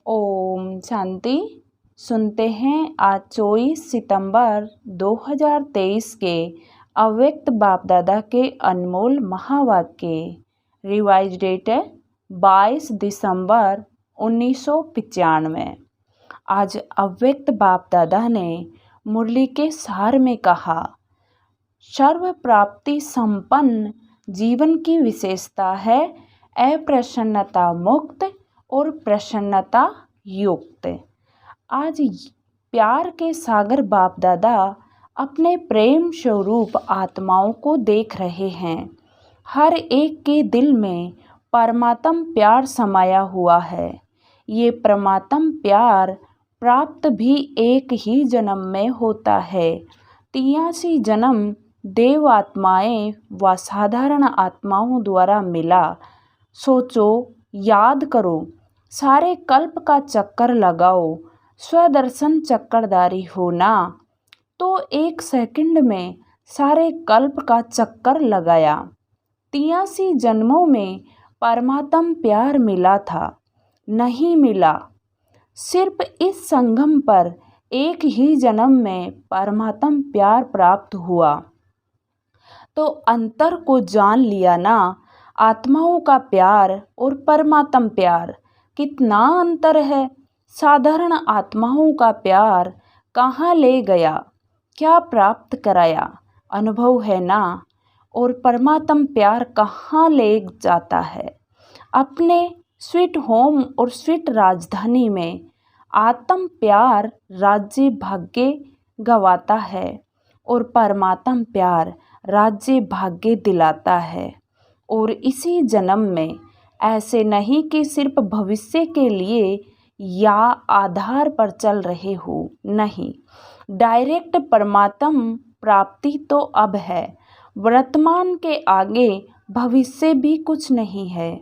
ओम शांति। सुनते हैं आज 24 सितंबर 2023 के अव्यक्त बाप दादा के अनमोल महावाक्य। रिवाइज डेट है 22 दिसंबर 1995। आज अव्यक्त बाप दादा ने मुरली के सार में कहा, सर्व प्राप्ति संपन्न जीवन की विशेषता है अप्रसन्नता मुक्त और प्रसन्नता युक्त। आज प्यार के सागर बाप दादा अपने प्रेम स्वरूप आत्माओं को देख रहे हैं। हर एक के दिल में परमात्म प्यार समाया हुआ है। ये परमात्म प्यार प्राप्त भी एक ही जन्म में होता है। 83 जन्म देव आत्माएं व साधारण आत्माओं द्वारा मिला। सोचो, याद करो, सारे कल्प का चक्कर लगाओ, स्वदर्शन चक्करधारी होना। तो 1 सेकंड में सारे कल्प का चक्कर लगाया। 83 जन्मों में परमात्म प्यार मिला था, नहीं मिला। सिर्फ इस संगम पर एक ही जन्म में परमात्म प्यार प्राप्त हुआ। तो अंतर को जान लिया ना। आत्माओं का प्यार और परमात्म प्यार कितना अंतर है। साधारण आत्माओं का प्यार कहाँ ले गया, क्या प्राप्त कराया, अनुभव है ना। और परमात्म प्यार कहाँ ले जाता है, अपने स्वीट होम और स्वीट राजधानी में। आत्म प्यार राज्य भाग्य गवाता है और परमात्म प्यार राज्य भाग्य दिलाता है। और इसी जन्म में ऐसे नहीं कि सिर्फ भविष्य के लिए या आधार पर चल रहे हो, नहीं, डायरेक्ट परमात्म प्राप्ति तो अब है। वर्तमान के आगे भविष्य भी कुछ नहीं है।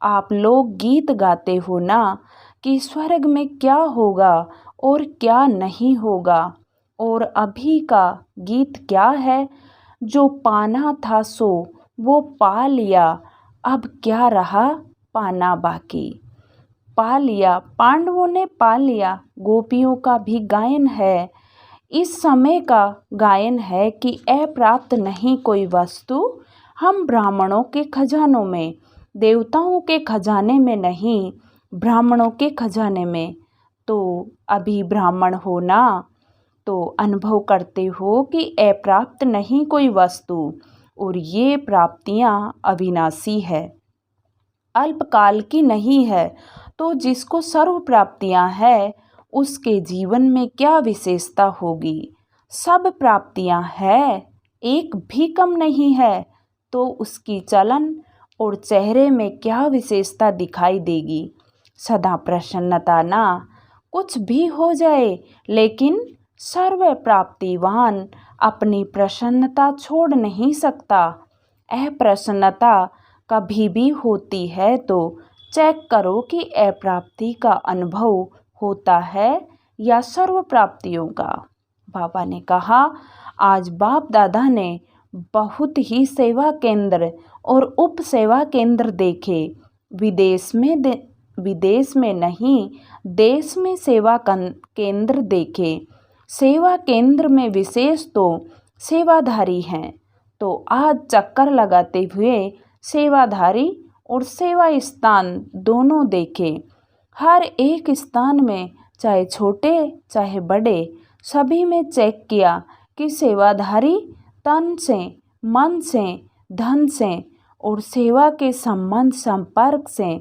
आप लोग गीत गाते हो ना कि स्वर्ग में क्या होगा और क्या नहीं होगा। और अभी का गीत क्या है, जो पाना था सो वो पा लिया, अब क्या रहा पाना बाकी। पा लिया, पांडवों ने पा लिया। गोपियों का भी गायन है, इस समय का गायन है कि अप्राप्त नहीं कोई वस्तु। हम ब्राह्मणों के खजानों में, देवताओं के खजाने में नहीं, ब्राह्मणों के खजाने में। तो अभी ब्राह्मण हो ना, तो अनुभव करते हो कि अप्राप्त नहीं कोई वस्तु। और ये प्राप्तियां अविनाशी है, अल्पकाल की नहीं है। तो जिसको सर्व प्राप्तियां है उसके जीवन में क्या विशेषता होगी। सब प्राप्तियां है, एक भी कम नहीं है। तो उसकी चलन और चेहरे में क्या विशेषता दिखाई देगी। सदा प्रसन्नता ना, कुछ भी हो जाए लेकिन सर्व प्राप्तिवान अपनी प्रसन्नता छोड़ नहीं सकता। अप्रसन्नता कभी भी होती है तो चेक करो कि अप्राप्ति का अनुभव होता है या सर्व प्राप्तियों का। बाबा ने कहा, आज बाप दादा ने बहुत ही सेवा केंद्र और उप सेवा केंद्र देखे। विदेश में नहीं, देश में सेवा केंद्र देखे। सेवा केंद्र में विशेष तो सेवाधारी हैं। तो आज चक्कर लगाते हुए सेवाधारी और सेवा स्थान दोनों देखे। हर एक स्थान में, चाहे छोटे चाहे बड़े, सभी में चेक किया कि सेवाधारी तन से, मन से, धन से और सेवा के संबंध संपर्क से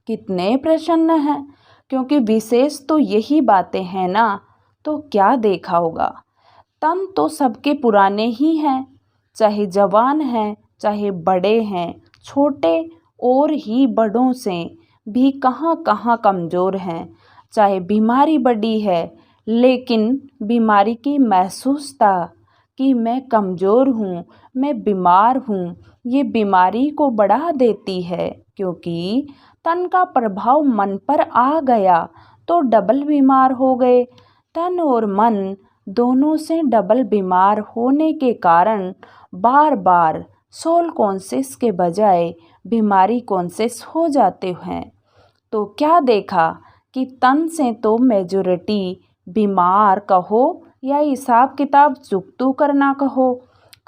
कितने प्रसन्न हैं। क्योंकि विशेष तो यही बातें हैं ना। तो क्या देखा होगा, तन तो सबके पुराने ही हैं, चाहे जवान हैं चाहे बड़े हैं, छोटे और ही बड़ों से भी कहाँ कहाँ कमज़ोर हैं। चाहे बीमारी बड़ी है लेकिन बीमारी की महसूसता कि मैं कमज़ोर हूँ, मैं बीमार हूँ, ये बीमारी को बढ़ा देती है। क्योंकि तन का प्रभाव मन पर आ गया तो डबल बीमार हो गए। तन और मन दोनों से डबल बीमार होने के कारण बार बार सोल कॉन्शियस के बजाय बीमारी कॉन्शियस हो जाते हैं। तो क्या देखा कि तन से तो मेजॉरिटी बीमार कहो या हिसाब किताब चुकतू करना कहो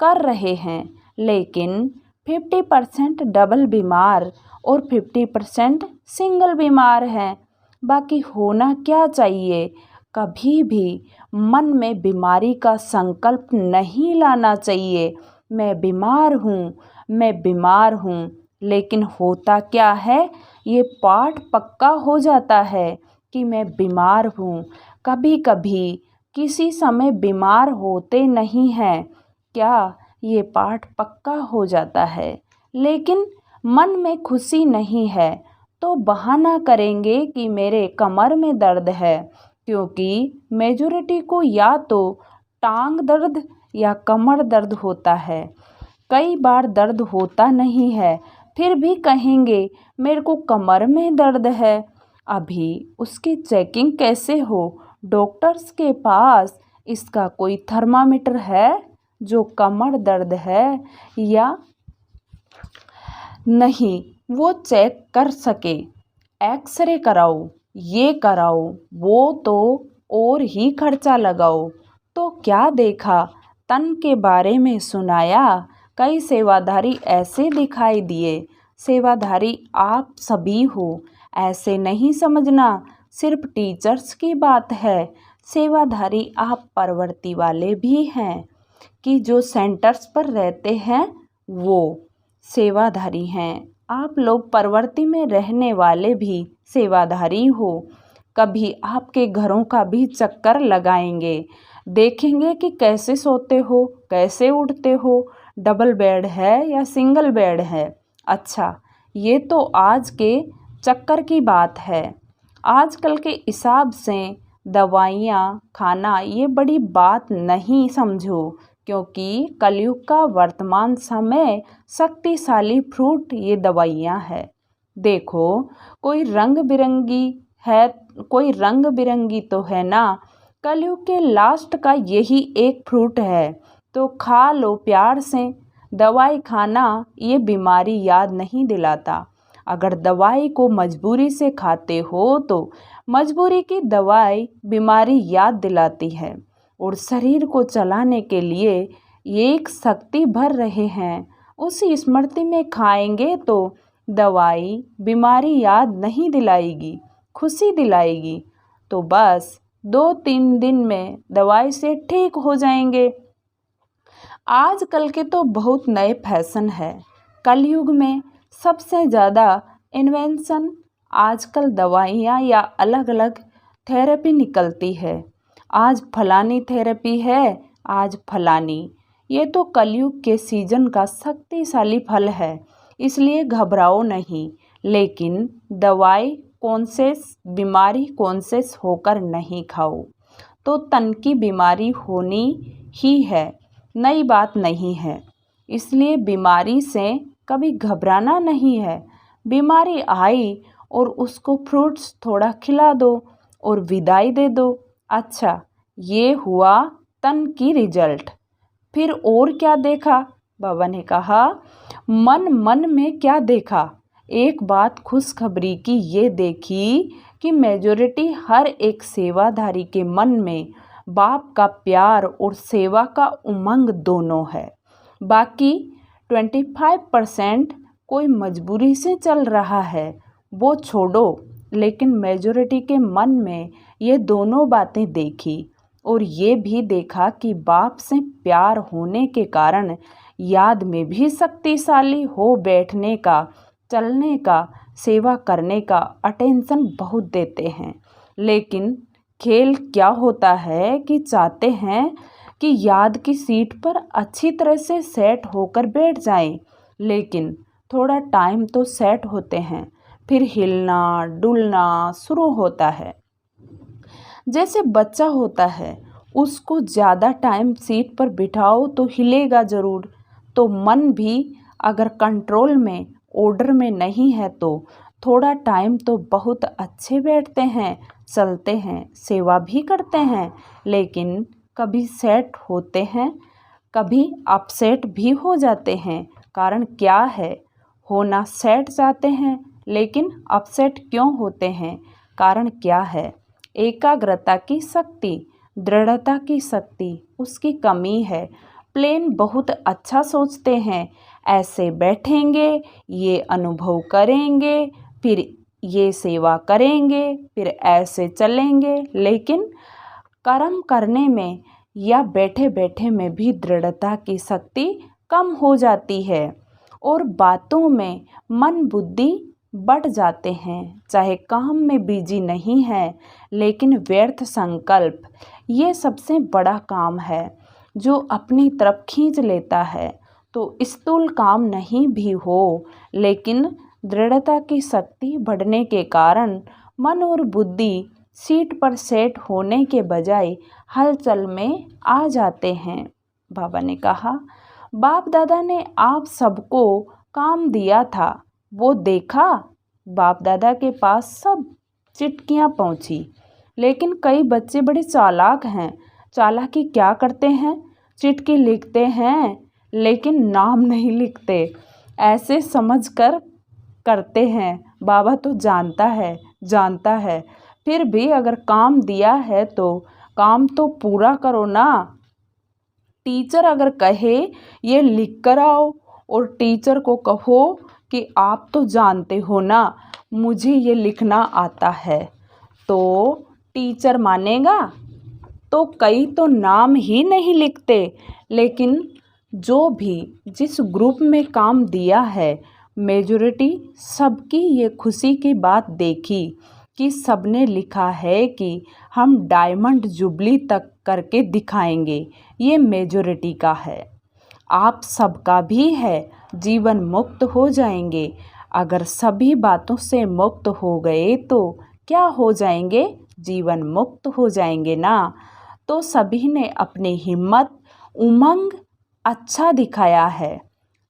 कर रहे हैं, लेकिन 50% डबल बीमार और 50% सिंगल बीमार हैं। बाकी होना क्या चाहिए, कभी भी मन में बीमारी का संकल्प नहीं लाना चाहिए। मैं बीमार हूँ, मैं बीमार हूँ, लेकिन होता क्या है, ये पाठ पक्का हो जाता है कि मैं बीमार हूँ। कभी कभी किसी समय बीमार होते नहीं हैं, क्या ये पाठ पक्का हो जाता है, लेकिन मन में खुशी नहीं है तो बहाना करेंगे कि मेरे कमर में दर्द है, क्योंकि मेजॉरिटी को या तो टांग दर्द या कमर दर्द होता है। कई बार दर्द होता नहीं है, फिर भी कहेंगे मेरे को कमर में दर्द है। अभी उसकी चेकिंग कैसे हो? डॉक्टर्स के पास इसका कोई थर्मामीटर है जो कमर दर्द है या नहीं वो चेक कर सके? एक्सरे कराओ, ये कराओ, वो तो और ही खर्चा लगाओ। तो क्या देखा, तन के बारे में सुनाया, कई सेवाधारी ऐसे दिखाई दिए। सेवाधारी आप सभी हो, ऐसे नहीं समझना सिर्फ टीचर्स की बात है। सेवाधारी आप प्रवृत्ति वाले भी हैं कि जो सेंटर्स पर रहते हैं वो सेवाधारी हैं। आप लोग प्रवृत्ति में रहने वाले भी सेवाधारी हो। कभी आपके घरों का भी चक्कर लगाएंगे, देखेंगे कि कैसे सोते हो, कैसे उठते हो, डबल बेड है या सिंगल बेड है। अच्छा, ये तो आज के चक्कर की बात है। आजकल के हिसाब से दवाइयाँ खाना ये बड़ी बात नहीं समझो, क्योंकि कलयुग का वर्तमान समय शक्तिशाली फ्रूट ये दवाइयाँ है। देखो, कोई रंग बिरंगी है, कोई रंग बिरंगी तो है ना। कलयुग के लास्ट का यही एक फ्रूट है, तो खा लो प्यार से। दवाई खाना ये बीमारी याद नहीं दिलाता। अगर दवाई को मजबूरी से खाते हो तो मजबूरी की दवाई बीमारी याद दिलाती है, और शरीर को चलाने के लिए एक शक्ति भर रहे हैं, उसी स्मृति में खाएंगे तो दवाई बीमारी याद नहीं दिलाएगी, खुशी दिलाएगी। तो बस 2-3 दिन में दवाई से ठीक हो जाएंगे। आजकल के तो बहुत नए फैशन है। कलयुग में सबसे ज़्यादा इन्वेंशन आजकल दवाइयाँ या अलग अलग थेरेपी निकलती है। आज फलानी थेरेपी है, आज फलानी। ये तो कलयुग के सीजन का शक्तिशाली फल है, इसलिए घबराओ नहीं। लेकिन दवाई कॉन्शियस, बीमारी कॉन्शियस होकर नहीं खाओ तो तन की बीमारी होनी ही है, नई बात नहीं है। इसलिए बीमारी से कभी घबराना नहीं है। बीमारी आई और उसको फ्रूट्स थोड़ा खिला दो और विदाई दे दो। अच्छा, ये हुआ तन की रिजल्ट। फिर और क्या देखा? बाबा ने कहा, मन मन में क्या देखा? एक बात खुशखबरी की ये देखी कि मेजॉरिटी हर एक सेवाधारी के मन में बाप का प्यार और सेवा का उमंग दोनों है। बाकी 25% कोई मजबूरी से चल रहा है, वो छोड़ो। लेकिन मेजॉरिटी के मन में ये दोनों बातें देखी, और ये भी देखा कि बाप से प्यार होने के कारण याद में भी शक्तिशाली हो बैठने का, चलने का, सेवा करने का अटेंशन बहुत देते हैं। लेकिन खेल क्या होता है कि चाहते हैं कि याद की सीट पर अच्छी तरह से सेट होकर बैठ जाएं, लेकिन थोड़ा टाइम तो सेट होते हैं, फिर हिलना डुलना शुरू होता है। जैसे बच्चा होता है, उसको ज़्यादा टाइम सीट पर बिठाओ तो हिलेगा ज़रूर। तो मन भी अगर कंट्रोल में, ऑर्डर में नहीं है तो थोड़ा टाइम तो बहुत अच्छे बैठते हैं, चलते हैं, सेवा भी करते हैं, लेकिन कभी सेट होते हैं, कभी अपसेट भी हो जाते हैं। कारण क्या है? होना सेट चाहते हैं लेकिन अपसेट क्यों होते हैं? कारण क्या है? एकाग्रता की शक्ति, दृढ़ता की शक्ति उसकी कमी है। प्लेन बहुत अच्छा सोचते हैं, ऐसे बैठेंगे, ये अनुभव करेंगे, फिर ये सेवा करेंगे, फिर ऐसे चलेंगे, लेकिन कर्म करने में या बैठे बैठे में भी दृढ़ता की शक्ति कम हो जाती है और बातों में मन बुद्धि बढ़ जाते हैं। चाहे काम में बिजी नहीं है, लेकिन व्यर्थ संकल्प ये सबसे बड़ा काम है जो अपनी तरफ खींच लेता है। तो स्थूल काम नहीं भी हो, लेकिन दृढ़ता की शक्ति बढ़ने के कारण मन और बुद्धि सीट पर सेट होने के बजाय हलचल में आ जाते हैं। बाबा ने कहा, बाप दादा ने आप सबको काम दिया था, वो देखा? बाप दादा के पास सब चिट्ठियाँ पहुँची, लेकिन कई बच्चे बड़े चालाक हैं। चालाकी क्या करते हैं? चिट्ठी लिखते हैं, लेकिन नाम नहीं लिखते, ऐसे समझकर करते हैं। बाबा तो जानता है, फिर भी अगर काम दिया है तो काम तो पूरा करो ना। टीचर अगर कहे ये लिख कर आओ और टीचर को कहो कि आप तो जानते हो ना मुझे ये लिखना आता है, तो टीचर मानेगा? तो कई तो नाम ही नहीं लिखते, लेकिन जो भी जिस ग्रुप में काम दिया है, मेजॉरिटी सबकी ये खुशी की बात देखी कि सबने लिखा है कि हम डायमंड जुबली तक करके दिखाएंगे। ये मेजॉरिटी का है। आप सबका भी है। जीवन मुक्त हो जाएंगे। अगर सभी बातों से मुक्त हो गए तो क्या हो जाएंगे? जीवन मुक्त हो जाएंगे ना। तो सभी ने अपनी हिम्मत, उमंग अच्छा दिखाया है,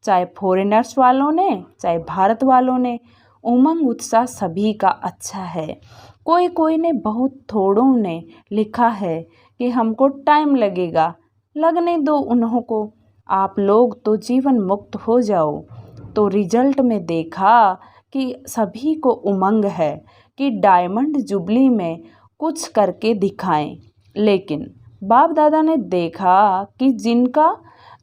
चाहे फॉरेनर्स वालों ने, चाहे भारत वालों ने। उमंग उत्साह सभी का अच्छा है। कोई ने, बहुत थोड़ों ने लिखा है कि हमको टाइम लगेगा। लगने दो उन्हों को, आप लोग तो जीवन मुक्त हो जाओ। तो रिजल्ट में देखा कि सभी को उमंग है कि डायमंड जुबली में कुछ करके दिखाएं। लेकिन बाप दादा ने देखा कि जिनका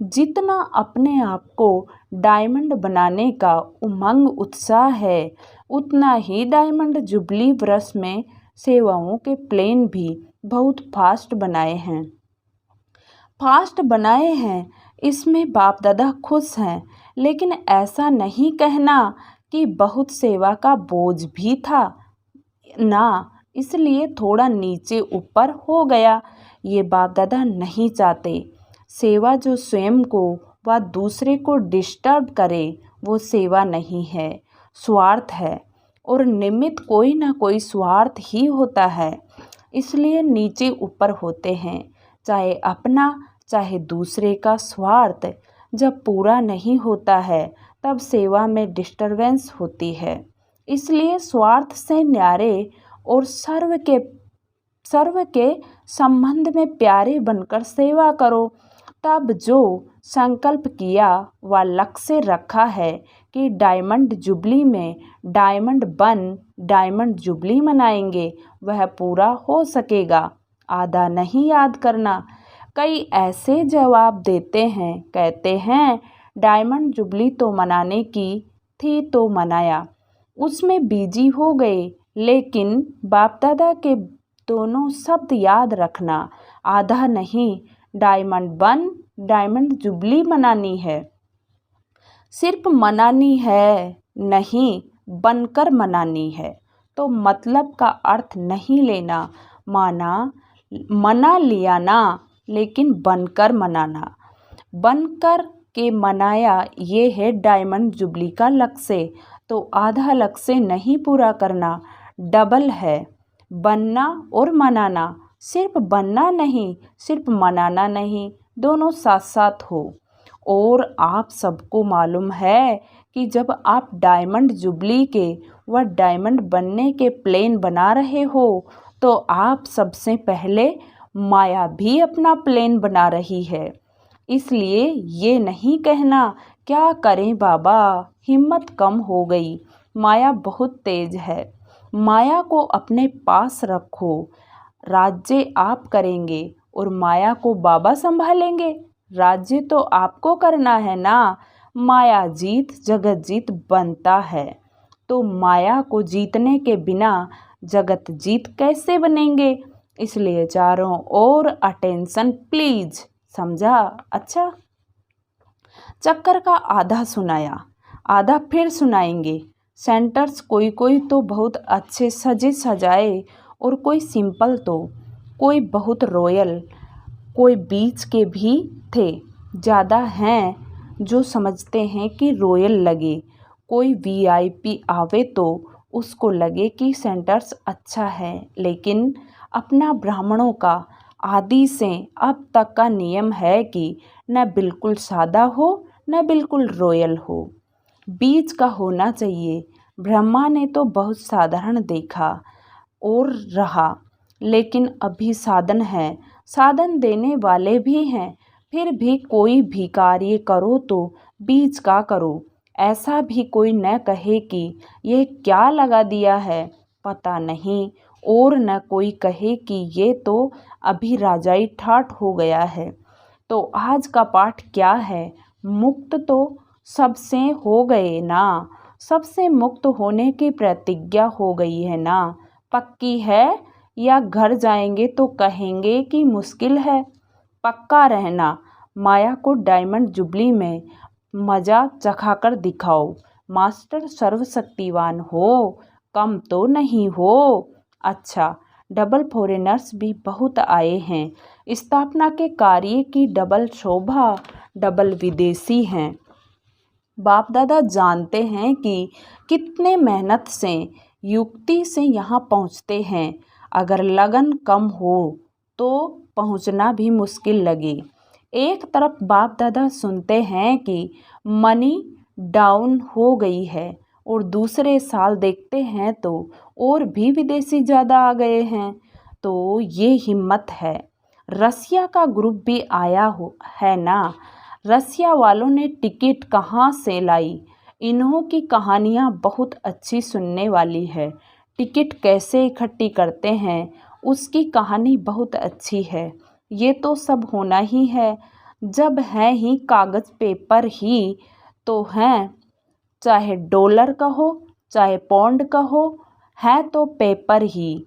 जितना अपने आप को डायमंड बनाने का उमंग उत्साह है, उतना ही डायमंड जुबली वर्ष में सेवाओं के प्लेन भी बहुत फास्ट बनाए हैं। इसमें बाप दादा खुश हैं, लेकिन ऐसा नहीं कहना कि बहुत सेवा का बोझ भी था ना, इसलिए थोड़ा नीचे ऊपर हो गया। ये बाप दादा नहीं चाहते। सेवा जो स्वयं को व दूसरे को डिस्टर्ब करे वो सेवा नहीं है, स्वार्थ है। और निमित्त कोई ना कोई स्वार्थ ही होता है, इसलिए नीचे ऊपर होते हैं। चाहे अपना चाहे दूसरे का स्वार्थ जब पूरा नहीं होता है, तब सेवा में डिस्टरबेंस होती है। इसलिए स्वार्थ से न्यारे और सर्व के संबंध में प्यारे बनकर सेवा करो। तब जो संकल्प किया व लक्ष्य रखा है कि डायमंड जुबली में डायमंड जुबली मनाएंगे, वह पूरा हो सकेगा। आधा नहीं याद करना। कई ऐसे जवाब देते हैं, कहते हैं डायमंड जुबली तो मनाने की थी तो मनाया, उसमें बिजी हो गए। लेकिन बाप दादा के दोनों शब्द याद रखना, आधा नहीं, डायमंड जुबली मनानी है। सिर्फ मनानी है नहीं, बनकर मनानी है। तो मतलब का अर्थ नहीं लेना, मना लिया ना, लेकिन बनकर मनाना। बनकर के मनाया, ये है डायमंड जुबली का लक्ष्य। तो आधा लक्ष्य नहीं पूरा करना, डबल है। बनना और मनाना, सिर्फ बनना नहीं, सिर्फ मनाना नहीं, दोनों साथ साथ हो। और आप सबको मालूम है कि जब आप डायमंड जुबली के व डायमंड बनने के प्लान बना रहे हो, तो आप सबसे पहले माया भी अपना प्लान बना रही है। इसलिए ये नहीं कहना क्या करें बाबा, हिम्मत कम हो गई, माया बहुत तेज है। माया को अपने पास रखो। राज्य आप करेंगे और माया को बाबा संभालेंगे। राज्य तो आपको करना है ना। माया जीत जगत जीत बनता है, तो माया को जीतने के बिना जगत जीत कैसे बनेंगे। इसलिए चारों ओर अटेंशन प्लीज। समझा? अच्छा, चक्कर का आधा सुनाया, आधा फिर सुनाएंगे। सेंटर्स कोई कोई तो बहुत अच्छे सजे सजाए और कोई सिंपल, तो कोई बहुत रॉयल, कोई बीच के भी थे। ज़्यादा हैं जो समझते हैं कि रॉयल लगे। कोई वीआईपी आवे तो उसको लगे कि सेंटर्स अच्छा है, लेकिन अपना ब्राह्मणों का आदि से अब तक का नियम है कि न बिल्कुल सादा हो न बिल्कुल रॉयल हो, बीच का होना चाहिए। ब्रह्मा ने तो बहुत साधारण देखा और रहा, लेकिन अभी साधन है, साधन देने वाले भी हैं। फिर भी कोई भी कार्य करो तो बीच का करो। ऐसा भी कोई न कहे कि ये क्या लगा दिया है पता नहीं, और न कोई कहे कि ये तो अभी राजाई ठाठ हो गया है। तो आज का पाठ क्या है? मुक्त तो सबसे हो गए ना, सबसे मुक्त होने की प्रतिज्ञा हो गई है ना। पक्की है या घर जाएंगे तो कहेंगे कि मुश्किल है? पक्का रहना। माया को डायमंड जुबली में मजा चखाकर दिखाओ। मास्टर सर्वशक्तिवान हो, कम तो नहीं हो। अच्छा, डबल फॉरेनर्स भी बहुत आए हैं। स्थापना के कार्य की डबल शोभा, डबल विदेशी हैं। बाप दादा जानते हैं कि कितने मेहनत से, युक्ति से यहाँ पहुँचते हैं। अगर लगन कम हो तो पहुँचना भी मुश्किल लगे। एक तरफ बाप दादा सुनते हैं कि मनी डाउन हो गई है, और दूसरे साल देखते हैं तो और भी विदेशी ज़्यादा आ गए हैं। तो ये हिम्मत है। रसिया का ग्रुप भी आया हो है ना। रसिया वालों ने टिकट कहाँ से लाई? इन्हों की कहानियाँ बहुत अच्छी सुनने वाली है। टिकट कैसे इकट्ठी करते हैं उसकी कहानी बहुत अच्छी है। ये तो सब होना ही है, जब है ही कागज़ पेपर ही तो हैं। चाहे डॉलर का हो चाहे पौंड का हो, है तो पेपर ही।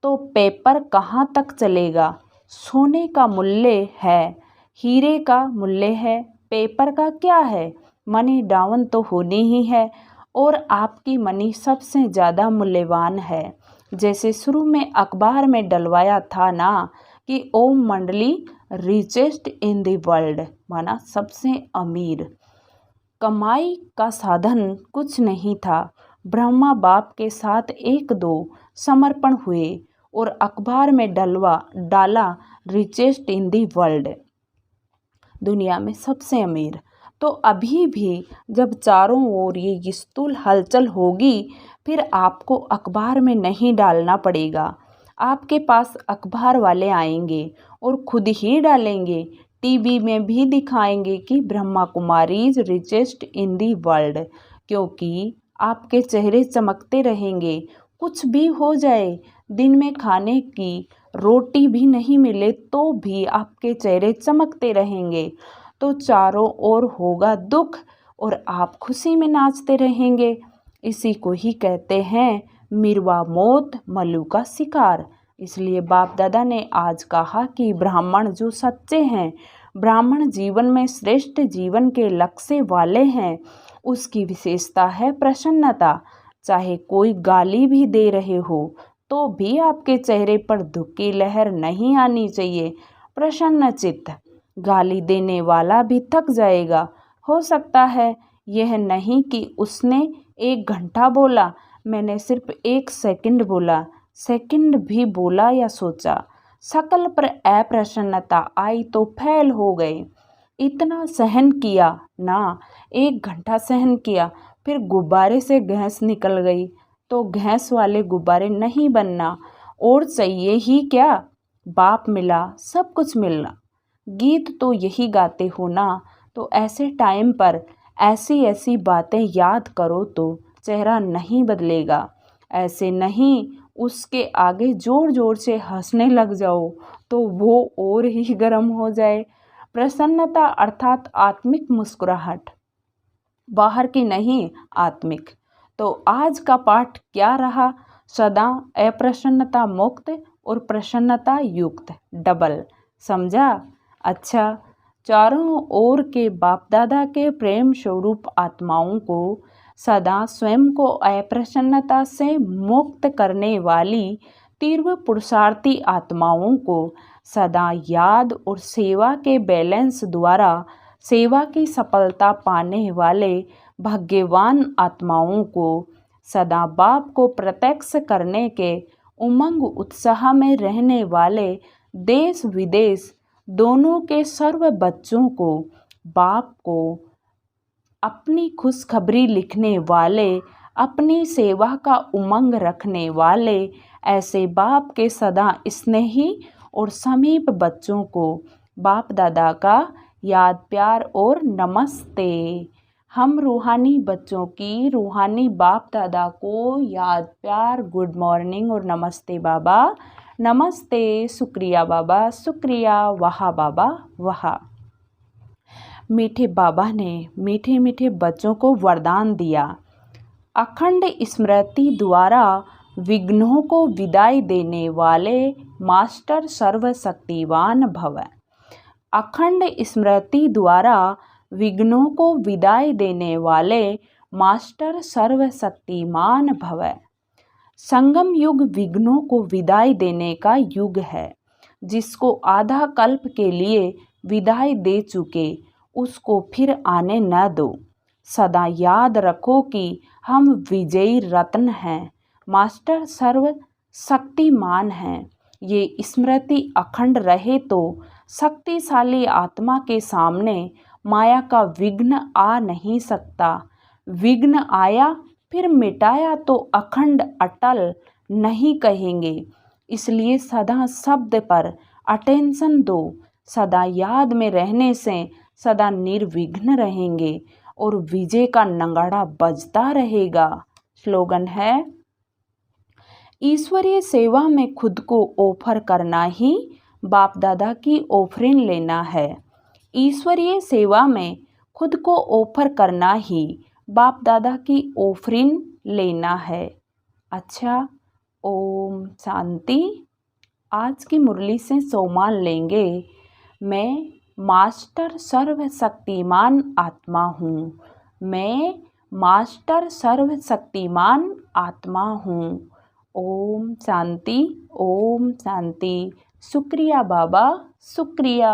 तो पेपर कहाँ तक चलेगा? सोने का मूल्य है, हीरे का मूल्य है, पेपर का क्या है? मनी डाउन तो होनी ही है, और आपकी मनी सबसे ज़्यादा मूल्यवान है। जैसे शुरू में अखबार में डलवाया था ना कि ओम मंडली रिचेस्ट इन द वर्ल्ड, माना सबसे अमीर। कमाई का साधन कुछ नहीं था। ब्रह्मा बाप के साथ एक दो समर्पण हुए और अखबार में डाला रिचेस्ट इन दी वर्ल्ड, दुनिया में सबसे अमीर। तो अभी भी जब चारों ओर ये स्थूल हलचल होगी, फिर आपको अखबार में नहीं डालना पड़ेगा। आपके पास अखबार वाले आएंगे और खुद ही डालेंगे। टीवी में भी दिखाएंगे कि Brahma Kumaris richest in the world, क्योंकि आपके चेहरे चमकते रहेंगे। कुछ भी हो जाए, दिन में खाने की रोटी भी नहीं मिले तो भी आपके चेहरे चमकते रहेंगे। तो चारों ओर होगा दुख और आप खुशी में नाचते रहेंगे। इसी को ही कहते हैं मिरवा मौत मल्लू का शिकार। इसलिए बाप दादा ने आज कहा कि ब्राह्मण जो सच्चे हैं, ब्राह्मण जीवन में श्रेष्ठ जीवन के लक्ष्य वाले हैं, उसकी विशेषता है प्रसन्नता। चाहे कोई गाली भी दे रहे हो तो भी आपके चेहरे पर दुख की लहर नहीं आनी चाहिए। प्रसन्न चित्त। गाली देने वाला भी थक जाएगा। हो सकता है यह नहीं कि उसने 1 घंटा बोला, मैंने सिर्फ 1 सेकंड बोला, सेकंड भी बोला या सोचा। शकल पर अप्रसन्नता आई तो फैल हो गए। इतना सहन किया ना, 1 घंटा सहन किया, फिर गुब्बारे से गैस निकल गई तो गैस वाले गुब्बारे नहीं बनना। और चाहिए ही क्या? बाप मिला, सब कुछ मिलना। गीत तो यही गाते हो ना। तो ऐसे टाइम पर ऐसी ऐसी बातें याद करो तो चेहरा नहीं बदलेगा। ऐसे नहीं उसके आगे ज़ोर ज़ोर से हंसने लग जाओ तो वो और ही गर्म हो जाए। प्रसन्नता अर्थात आत्मिक मुस्कुराहट, बाहर की नहीं, आत्मिक। तो आज का पाठ क्या रहा? सदा अप्रसन्नता मुक्त और प्रसन्नता युक्त, डबल। समझा? अच्छा, चारों ओर के बाप दादा के प्रेम स्वरूप आत्माओं को सदा स्वयं को अप्रसन्नता से मुक्त करने वाली तीव्र पुरुषार्थी आत्माओं को सदा याद और सेवा के बैलेंस द्वारा सेवा की सफलता पाने वाले भाग्यवान आत्माओं को सदा बाप को प्रत्यक्ष करने के उमंग उत्साह में रहने वाले देश विदेश दोनों के सर्व बच्चों को बाप को अपनी खुशखबरी लिखने वाले, अपनी सेवा का उमंग रखने वाले ऐसे बाप के सदा स्नेही और समीप बच्चों को बाप दादा का याद प्यार और नमस्ते। हम रूहानी बच्चों की रूहानी बाप दादा को याद प्यार, गुड मॉर्निंग और नमस्ते बाबा, नमस्ते, शुक्रिया बाबा, शुक्रिया, वाह बाबा वाह। मीठे बाबा ने मीठे मीठे बच्चों को वरदान दिया, अखंड स्मृति द्वारा विघ्नों को विदाई देने वाले मास्टर सर्वशक्तिमान भव। अखंड स्मृति द्वारा विघ्नों को विदाई देने वाले मास्टर सर्वशक्तिमान भव। संगम युग विघ्नों को विदाई देने का युग है। जिसको आधा कल्प के लिए विदाई दे चुके उसको फिर आने न दो। सदा याद रखो कि हम विजयी रत्न हैं, मास्टर सर्व शक्तिमान हैं। ये स्मृति अखंड रहे तो शक्तिशाली आत्मा के सामने माया का विघ्न आ नहीं सकता। विघ्न आया फिर मिटाया तो अखंड अटल नहीं कहेंगे। इसलिए सदा शब्द पर अटेंशन दो। सदा याद में रहने से सदा निर्विघ्न रहेंगे और विजय का नगाड़ा बजता रहेगा। स्लोगन है, ईश्वरीय सेवा में खुद को ऑफर करना ही बाप दादा की ऑफरिंग लेना है। ईश्वरीय सेवा में खुद को ऑफर करना ही बाप दादा की ऑफरिंग लेना है। अच्छा, ओम शांति। आज की मुरली से सोमान लेंगे, मैं मास्टर सर्वशक्तिमान आत्मा हूँ। मैं मास्टर सर्वशक्तिमान आत्मा हूँ। ओम शांति, ओम शांति। शुक्रिया बाबा, शुक्रिया।